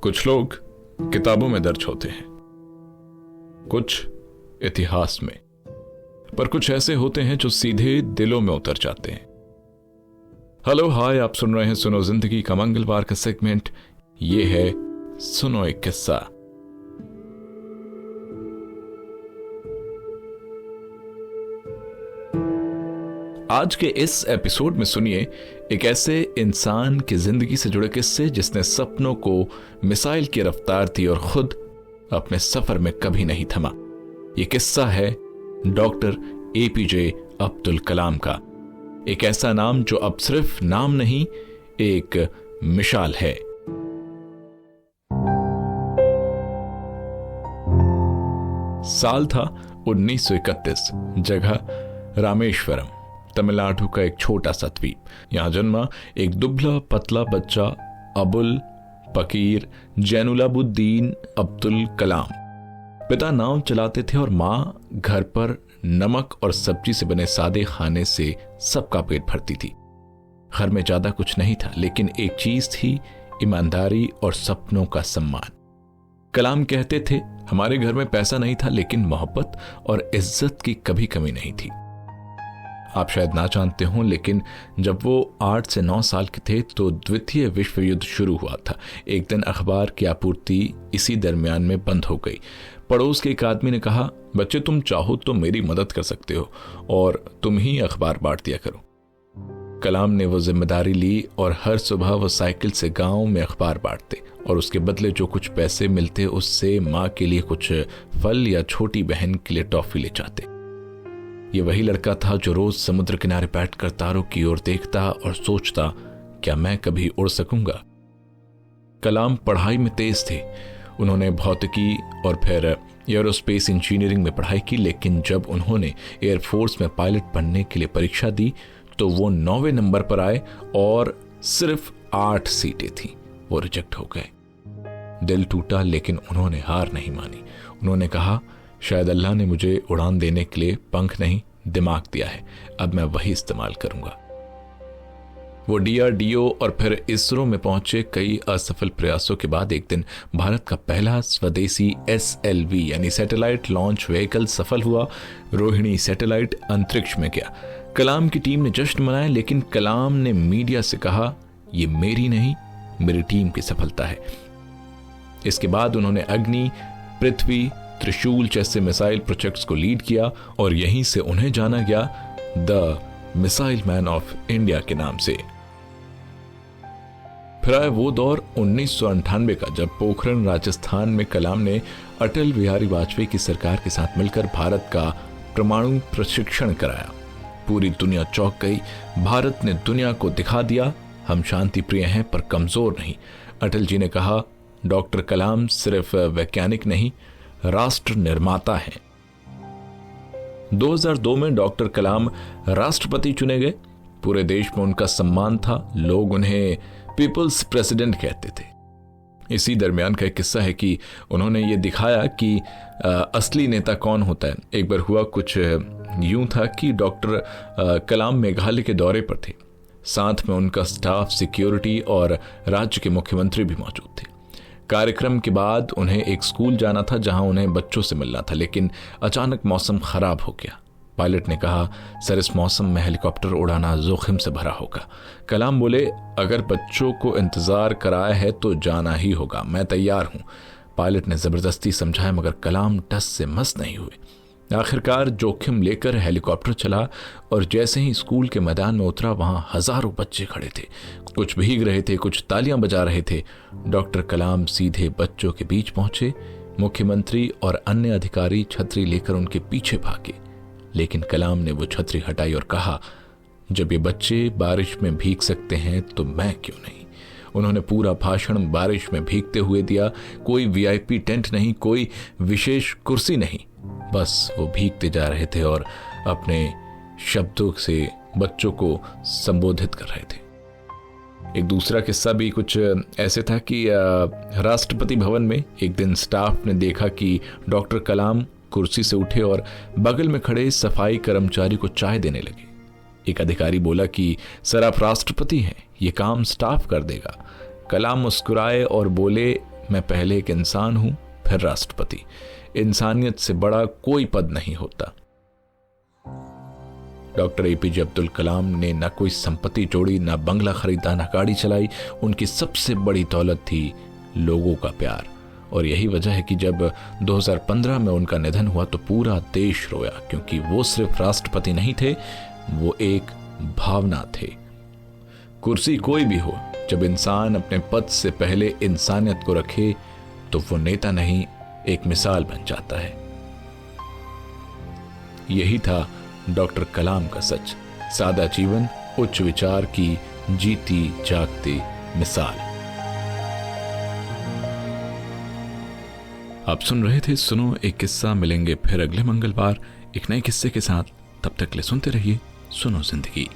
कुछ लोग किताबों में दर्ज होते हैं, कुछ इतिहास में, पर कुछ ऐसे होते हैं जो सीधे दिलों में उतर जाते हैं। हेलो हाय, आप सुन रहे हैं सुनो जिंदगी का मंगलवार का सेगमेंट। ये है सुनो एक किस्सा। आज के इस एपिसोड में सुनिए एक ऐसे इंसान की जिंदगी से जुड़े किस्से जिसने सपनों को मिसाइल की रफ्तार दी और खुद अपने सफर में कभी नहीं थमा। यह किस्सा है डॉक्टर एपीजे अब्दुल कलाम का। एक ऐसा नाम जो अब सिर्फ नाम नहीं, एक मिसाल है। साल था 1931, जगह रामेश्वरम, तमिलनाडु का एक छोटा सा द्वीप। यहां जन्मा एक दुबला पतला बच्चा अबुल फकीर जैनुलाबुद्दीन अब्दुल कलाम। पिता नाव चलाते थे और मां घर पर नमक और सब्जी से बने सादे खाने से सबका पेट भरती थी। घर में ज्यादा कुछ नहीं था, लेकिन एक चीज थी, ईमानदारी और सपनों का सम्मान। कलाम कहते थे, हमारे घर में पैसा नहीं था, लेकिन मोहब्बत और इज्जत की कभी कमी नहीं थी। आप शायद ना जानते हो, लेकिन जब वो 8 से 9 साल के थे तो द्वितीय विश्व युद्ध शुरू हुआ था। एक दिन अखबार की आपूर्ति इसी दरमियान में बंद हो गई। पड़ोस के एक आदमी ने कहा, बच्चे तुम चाहो तो मेरी मदद कर सकते हो और तुम ही अखबार बांट दिया करो। कलाम ने वो जिम्मेदारी ली और हर सुबह वो साइकिल से गांव में अखबार बांटते और उसके बदले जो कुछ पैसे मिलते उससे माँ के लिए कुछ फल या छोटी बहन के लिए टॉफी ले जाते। ये वही लड़का था जो रोज समुद्र किनारे बैठकर तारों की ओर देखता और सोचता, क्या मैं कभी उड़ सकूंगा। कलाम पढ़ाई में तेज थे। उन्होंने भौतिकी और फिर एयरोस्पेस इंजीनियरिंग में पढ़ाई की, लेकिन जब उन्होंने एयरफोर्स में पायलट बनने के लिए परीक्षा दी तो वो 9वें नंबर पर आए और सिर्फ 8 सीटें थीं। वो रिजेक्ट हो गए। दिल टूटा, लेकिन उन्होंने हार नहीं मानी। उन्होंने कहा, शायद अल्लाह ने मुझे उड़ान देने के लिए पंख नहीं दिमाग दिया है, अब मैं वही इस्तेमाल करूंगा। वो डीआरडीओ और फिर इसरो में पहुंचे। कई असफल प्रयासों के बाद एक दिन भारत का पहला स्वदेशी SLV यानी सैटेलाइट लॉन्च व्हीकल सफल हुआ। रोहिणी सैटेलाइट अंतरिक्ष में गया। कलाम की टीम ने जश्न मनाया, लेकिन कलाम ने मीडिया से कहा, ये मेरी नहीं, मेरी टीम की सफलता है। इसके बाद उन्होंने अग्नि, पृथ्वी, त्रिशूल जैसे मिसाइल प्रोजेक्ट्स को लीड किया और यहीं से उन्हें जाना गया the missile man of India के नाम से। फिर आया वो दौर 1998 का, जब पोखरण राजस्थान में कलाम ने अटल बिहारी वाजपेयी की सरकार के साथ मिलकर भारत का परमाणु प्रशिक्षण कराया। पूरी दुनिया चौंक गई। भारत ने दुनिया को दिखा दिया, हम शांति प्रिय हैं पर कमजोर नहीं। अटल जी ने कहा, डॉक्टर कलाम सिर्फ वैज्ञानिक नहीं, राष्ट्र निर्माता हैं। 2002 में डॉक्टर कलाम राष्ट्रपति चुने गए। पूरे देश में उनका सम्मान था। लोग उन्हें पीपल्स प्रेसिडेंट कहते थे। इसी दरमियान का एक किस्सा है कि उन्होंने ये दिखाया कि असली नेता कौन होता है। एक बार हुआ कुछ यूं था कि डॉक्टर कलाम मेघालय के दौरे पर थे। साथ में उनका स्टाफ, सिक्योरिटी और राज्य के मुख्यमंत्री भी मौजूद थे। कार्यक्रम के बाद उन्हें एक स्कूल जाना था जहां उन्हें बच्चों से मिलना था, लेकिन अचानक मौसम खराब हो गया। पायलट ने कहा, सर इस मौसम में हेलीकॉप्टर उड़ाना जोखिम से भरा होगा। कलाम बोले, अगर बच्चों को इंतजार कराया है तो जाना ही होगा, मैं तैयार हूं। पायलट ने जबरदस्ती समझाया, मगर कलाम टस से मस नहीं हुए। आखिरकार जोखिम लेकर हेलीकॉप्टर चला और जैसे ही स्कूल के मैदान में उतरा, वहां हजारों बच्चे खड़े थे। कुछ भीग रहे थे, कुछ तालियां बजा रहे थे। डॉक्टर कलाम सीधे बच्चों के बीच पहुंचे। मुख्यमंत्री और अन्य अधिकारी छतरी लेकर उनके पीछे भागे, लेकिन कलाम ने वो छतरी हटाई और कहा, जब ये बच्चे बारिश में भीग सकते हैं तो मैं क्यों नहीं। उन्होंने पूरा भाषण बारिश में भीगते हुए दिया। कोई VIP टेंट नहीं, कोई विशेष कुर्सी नहीं, बस वो भीगते जा रहे थे और अपने शब्दों से बच्चों को संबोधित कर रहे थे। एक दूसरा किस्सा भी कुछ ऐसे था कि राष्ट्रपति भवन में एक दिन स्टाफ ने देखा कि डॉक्टर कलाम कुर्सी से उठे और बगल में खड़े सफाई कर्मचारी को चाय देने लगे। एक अधिकारी बोला कि सर आप राष्ट्रपति हैं, ये काम स्टाफ कर देगा। कलाम मुस्कुराए और बोले, मैं पहले एक इंसान हूं, फिर राष्ट्रपति। इंसानियत से बड़ा कोई पद नहीं होता। डॉक्टर एपीजे अब्दुल कलाम ने ना कोई संपत्ति जोड़ी, ना बंगला खरीदा, ना गाड़ी चलाई। उनकी सबसे बड़ी दौलत थी लोगों का प्यार। और यही वजह है कि जब 2015 में उनका निधन हुआ तो पूरा देश रोया, क्योंकि वो सिर्फ राष्ट्रपति नहीं थे, वो एक भावना थे। कुर्सी कोई भी हो, जब इंसान अपने पद से पहले इंसानियत को रखे तो वो नेता नहीं, एक मिसाल बन जाता है। यही था डॉक्टर कलाम का सच। सादा जीवन, उच्च विचार की जीती जागती मिसाल। आप सुन रहे थे सुनो एक किस्सा। मिलेंगे फिर अगले मंगलवार एक नए किस्से के साथ। तब तक ले सुनते रहिए सुनो जिंदगी।